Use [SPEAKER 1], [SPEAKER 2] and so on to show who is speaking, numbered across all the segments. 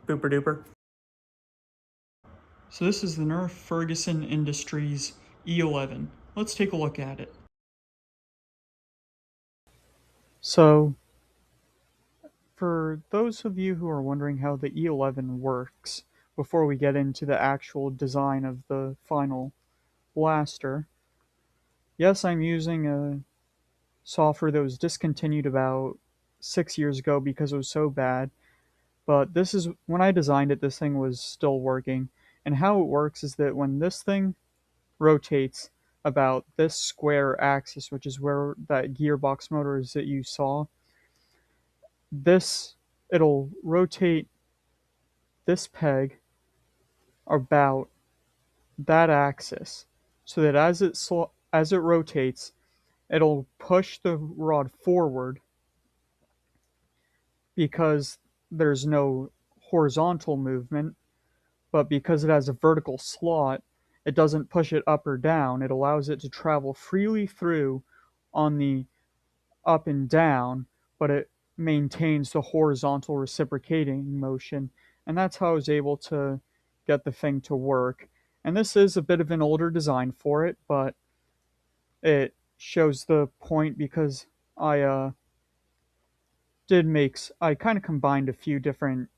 [SPEAKER 1] Booper duper. So this is the Nerf Fergusen Industries E11. Let's take a look at it. So, for those of you who are wondering how the E11 works, before we get into the actual design of the final blaster, yes, I'm using a software that was discontinued about 6 years ago because it was so bad. But this is, when I designed it, this thing was still working. And how it works is that when this thing rotates about this square axis, which is where that gearbox motor is that you saw, it'll rotate this peg about that axis, so that as it rotates, it'll push the rod forward because there's no horizontal movement, but because it has a vertical slot, it doesn't push it up or down. It allows it to travel freely through on the up and down, but it maintains the horizontal reciprocating motion. And that's how I was able to get the thing to work. And this is a bit of an older design for it, but it shows the point because I I kind of combined a few different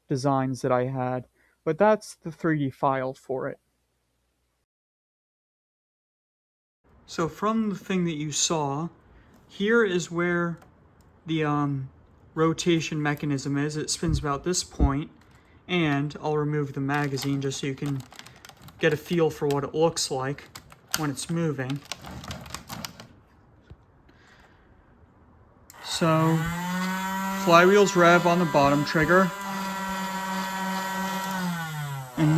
[SPEAKER 1] designs that I had, but that's the 3D file for it. So from the thing that you saw, here is where the rotation mechanism is. It spins about this point, and I'll remove the magazine just so you can get a feel for what it looks like when it's moving. So, flywheels rev on the bottom trigger, and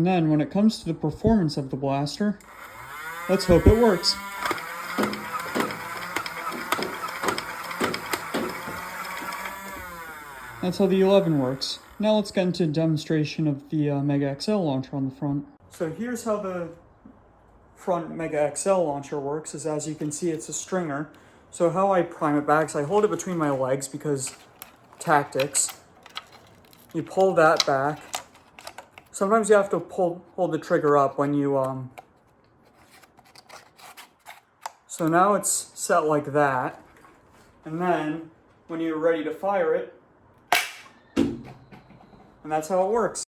[SPEAKER 1] then when it comes to the performance of the blaster, let's hope it works. That's how the 11 works. Now let's get into a demonstration of the Mega XL launcher on the front. So here's how the front Mega XL launcher works, is as you can see it's a stringer. So how I prime it back is I hold it between my legs because tactics. You pull that back. Sometimes you have to hold the trigger up when you so now it's set like that. And then when you're ready to fire it, and that's how it works.